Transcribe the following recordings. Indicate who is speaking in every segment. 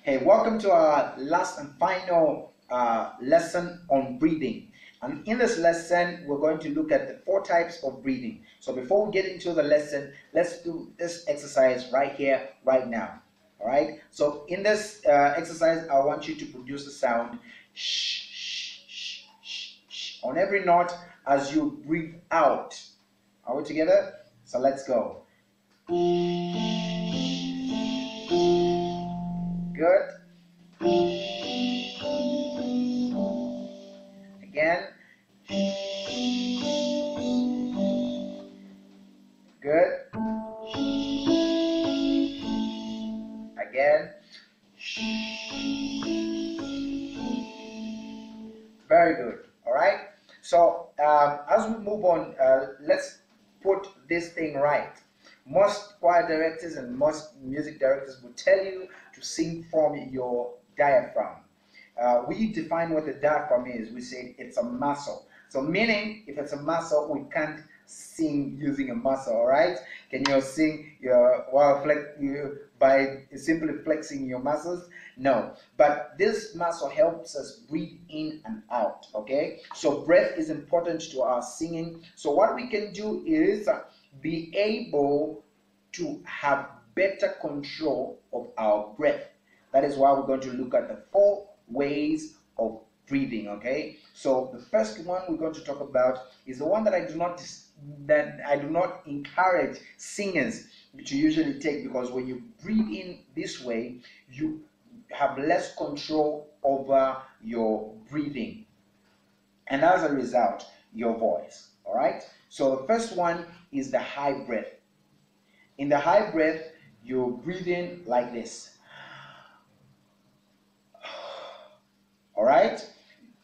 Speaker 1: Hey, welcome to our last and final lesson on breathing. And in this lesson, we're going to look at the 4 types of breathing. So before we get into the lesson, let's do this exercise right here, right now. All right. So in this exercise, I want you to produce a sound shh, shh, shh, shh, shh, on every note as you breathe out. Are we together? So let's go. Good. Again. Good. Again. Very good. All right. So as we move on, let's put this thing right. Most choir directors and most music directors will tell you to sing from your diaphragm. We define what the diaphragm is. We say it's a muscle. So meaning, if it's a muscle, we can't sing using a muscle. All right? Can you sing by simply flexing your muscles? No. But this muscle helps us breathe in and out. Okay? So breath is important to our singing. So what we can do is be able to have better control of our breath. That is why we're going to look at the 4 ways of breathing. Okay, so the first one we're going to talk about is the one that I do not encourage singers to usually take, because when you breathe in this way, you have less control over your breathing, and as a result, your voice. All right, so the first one is the high breath. In the high breath, you're breathing like this. All right.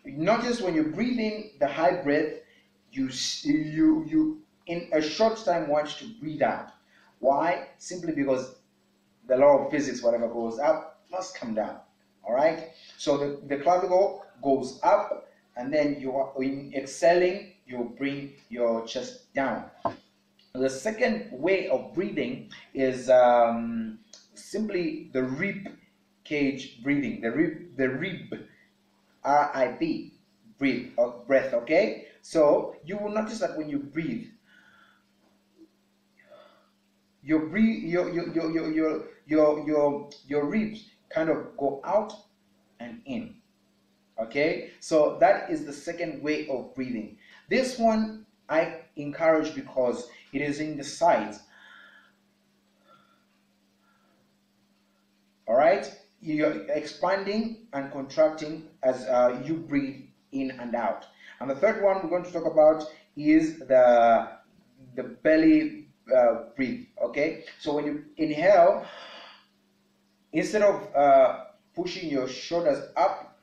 Speaker 1: Notice when you breathe in the high breath, you in a short time want to breathe out. Why? Simply because the law of physics, whatever goes up must come down. All right. So the clavicle goes up, and then you are in exhaling, you bring your chest down. The second way of breathing is simply the rib cage breathing. The rib. RIB, breath. Okay, so you will notice that when you breathe, your ribs kind of go out and in. Okay, so that is the second way of breathing. This one I encourage because it is in the sides. All right, you're expanding and contracting as you breathe in and out. And the third one we're going to talk about is the belly breathe. Okay, so when you inhale, instead of pushing your shoulders up,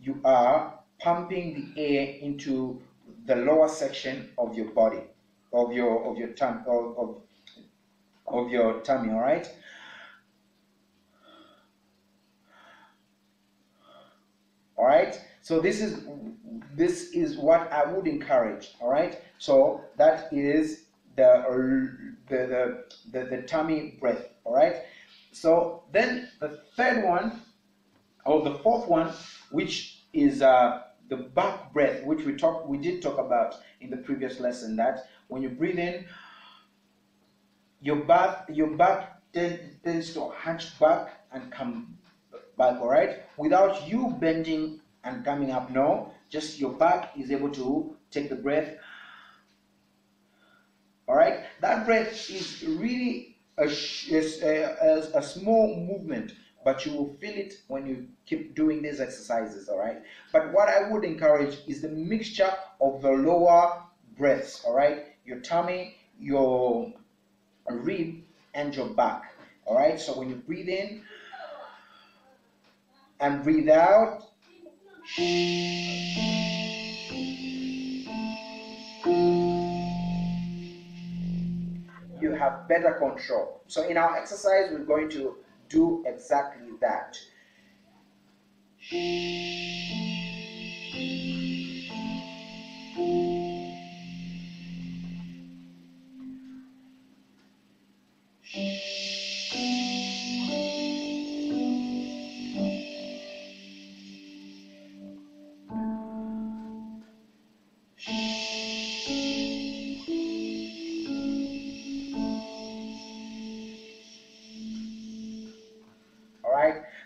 Speaker 1: you are pumping the air into the lower section of your body, of your tummy, of your tummy. All right. All right, so this is what I would encourage. All right, so that is the tummy breath. All right, so then the third one, or the fourth one, which is the back breath, which we did talk about in the previous lesson, that when you breathe in, your back tends to hunch back and come back. All right, without you bending and coming up. No, just your back is able to take the breath. All right, that breath is really a small movement, but you will feel it when you keep doing these exercises. All right, but what I would encourage is the mixture of the lower breaths. All right, your tummy, your rib, and your back. All right, so when you breathe in and breathe out, you have better control. So in our exercise, we're going to do exactly that.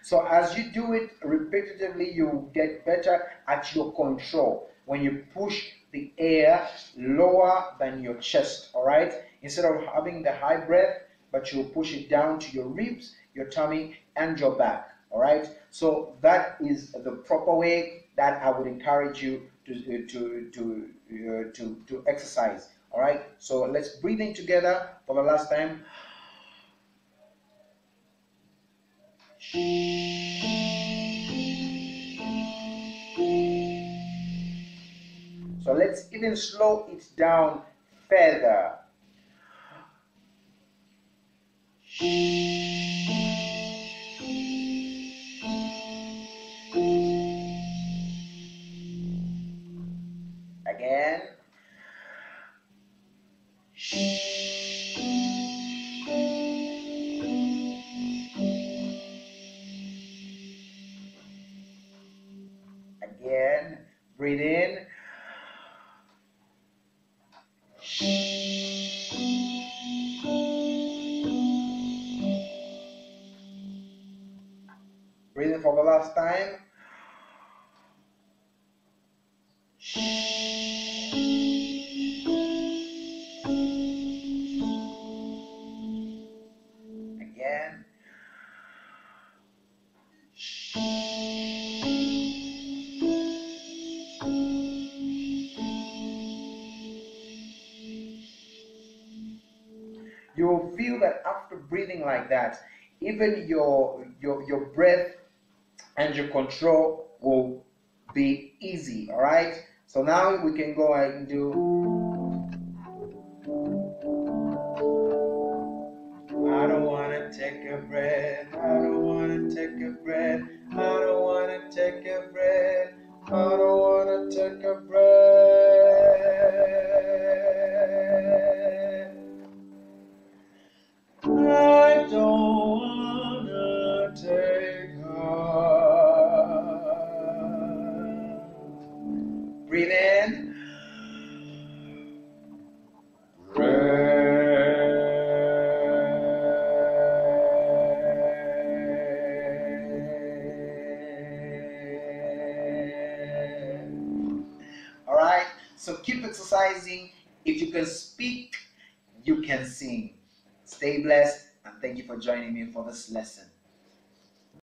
Speaker 1: So as you do it repetitively, you get better at your control. When you push the air lower than your chest, all right? Instead of having the high breath, but you push it down to your ribs, your tummy, and your back, all right? So that is the proper way that I would encourage you to exercise, all right? So let's breathe in together for the last time. So let's even slow it down further. Again. Again, breathe in. Breathe in for the last time. Again. You will feel that after breathing like that, even your breath and your control will be easy. All right. So now we can go ahead and do. I don't wanna take a breath. I don't wanna take a breath. I don't wanna take a breath. I don't wanna take a breath. I don't wanna take a breathe in. All right, so keep exercising. If you can speak, you can sing. Stay blessed, and thank you for joining me for this lesson.